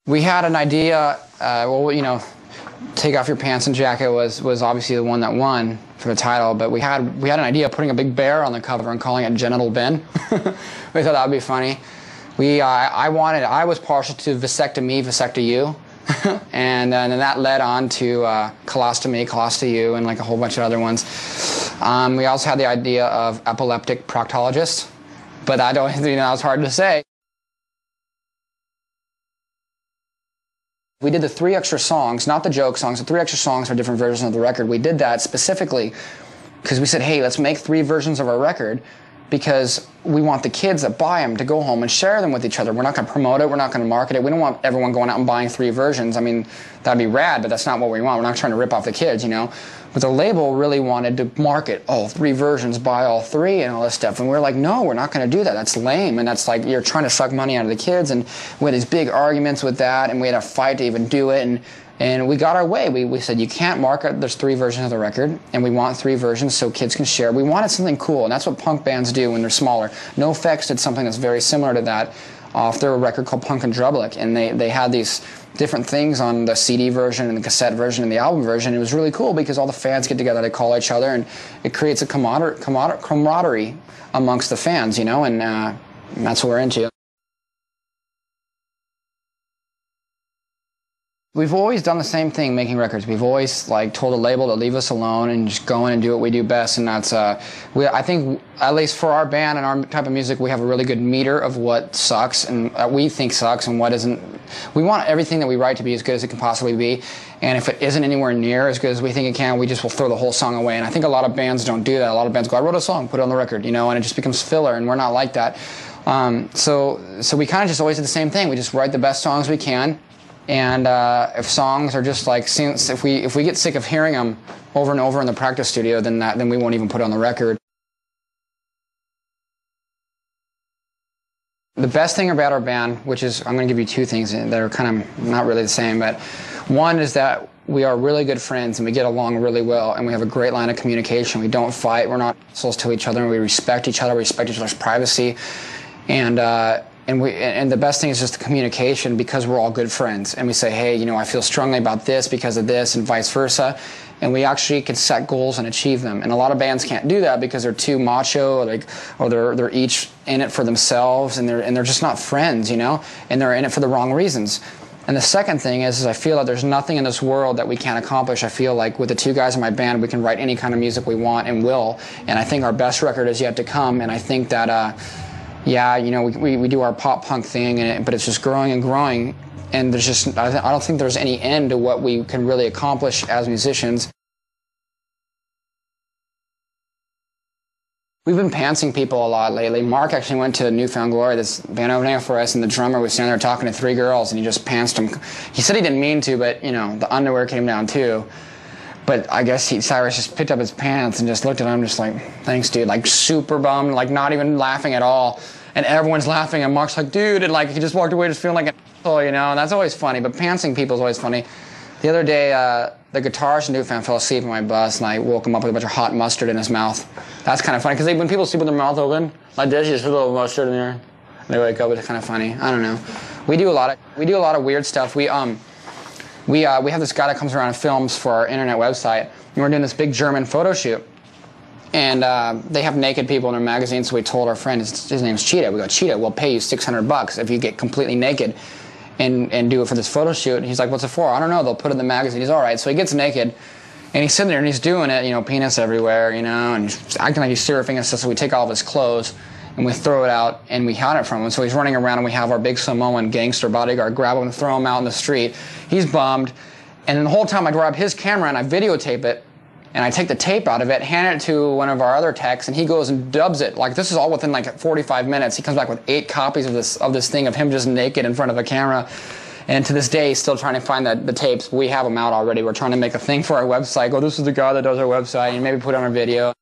We had an idea, well, you know, Take Off Your Pants and Jacket was obviously the one that won for the title, but we had an idea of putting a big bear on the cover and calling it Genital Ben. We thought that would be funny. I was partial to Vasectomy, Vasecto You, and then that led on to Colostomy, Colosto You, and like a whole bunch of other ones. We also had the idea of Epileptic Proctologist, but I don't, you know, that was hard to say. We did the 3 extra songs, not the joke songs, the 3 extra songs for different versions of the record. We did that specifically because we said, hey, let's make 3 versions of our record because we want the kids that buy them to go home and share them with each other. We're not going to promote it. We're not going to market it. We don't want everyone going out and buying 3 versions. I mean, that'd be rad, but that's not what we want. We're not trying to rip off the kids, you know. But the label really wanted to market, oh, 3 versions, buy all 3 and all this stuff. And we're like, no, we're not going to do that. That's lame. And that's like, you're trying to suck money out of the kids. And we had these big arguments with that. And we had a fight to even do it. And we got our way. We said, you can't market, there's 3 versions of the record, and we want 3 versions so kids can share. We wanted something cool, and that's what punk bands do when they're smaller. NoFX did something that's very similar to that off their record called Punk and Drublic, and they had these different things on the CD version and the cassette version and the album version. It was really cool because all the fans get together, they call each other, and it creates a camaraderie amongst the fans, you know, and that's what we're into. We've always done the same thing making records. We've always like told a label to leave us alone and just go in and do what we do best, and that's I think at least for our band and our type of music, we have a really good meter of what sucks and we think sucks and what isn't. We want everything that we write to be as good as it can possibly be, and if it isn't anywhere near as good as we think it can, we just will throw the whole song away. And I think a lot of bands don't do that. A lot of bands go, I wrote a song, put it on the record, you know, and it just becomes filler, and we're not like that. So we kind of just always do the same thing. We just write the best songs we can. And if songs are just like, if we get sick of hearing them over and over in the practice studio, then we won't even put it on the record. The best thing about our band, which is, I'm going to give you 2 things that are kind of not really the same, but one is that we are really good friends and we get along really well and we have a great line of communication. We don't fight, we're not assholes to each other, and we respect each other, we respect each other's privacy, and the best thing is just the communication because we're all good friends. And we say, hey, you know, I feel strongly about this because of this, and vice versa. And we actually can set goals and achieve them. And a lot of bands can't do that because they're too macho, or they're each in it for themselves, and they're just not friends, you know. And they're in it for the wrong reasons. And the second thing is I feel that there's nothing in this world that we can't accomplish. I feel like with the 2 guys in my band, we can write any kind of music we want and will. And I think our best record is yet to come. And I think that. Yeah, you know, we do our pop punk thing, but it's just growing and growing, and there's just, I don't think there's any end to what we can really accomplish as musicians. We've been pantsing people a lot lately. Mark actually went to Newfound Glory, this band opening for us, and the drummer was standing there talking to 3 girls, and he just pantsed them. He said he didn't mean to, but, you know, the underwear came down too. But I guess Cyrus just picked up his pants and just looked at him just like, thanks, dude, like super bummed, like not even laughing at all. And everyone's laughing, and Mark's like, dude, and like he just walked away just feeling like an asshole, you know, and that's always funny. But pantsing people is always funny. The other day, the guitarist in Newfound fell asleep on my bus, and I woke him up with a bunch of hot mustard in his mouth. That's kind of funny, because when people sleep with their mouth open, like this, you just put a little mustard in there, and they wake up. It's kind of funny. I don't know. We do a lot of weird stuff. We have this guy that comes around and films for our internet website, and we're doing this big German photo shoot. And they have naked people in their magazine, so we told our friend, his name's Cheetah. We go, Cheetah, we'll pay you $600 if you get completely naked and do it for this photo shoot. And he's like, what's it for? I don't know, they'll put it in the magazine. He's all right. So he gets naked, and he's sitting there, and he's doing it, you know, penis everywhere, you know, and he's acting like he's surfing and stuff. So we take all of his clothes, and we throw it out, and we hide it from him. So he's running around, and we have our big Samoan gangster bodyguard grab him and throw him out in the street. He's bummed. And the whole time I grab his camera, and I videotape it, and I take the tape out of it, hand it to one of our other techs, and he goes and dubs it. Like, this is all within like 45 minutes. He comes back with 8 copies of this thing of him just naked in front of a camera. And to this day, he's still trying to find the tapes. We have them out already. We're trying to make a thing for our website. Go, this is the guy that does our website, and maybe put it on our video.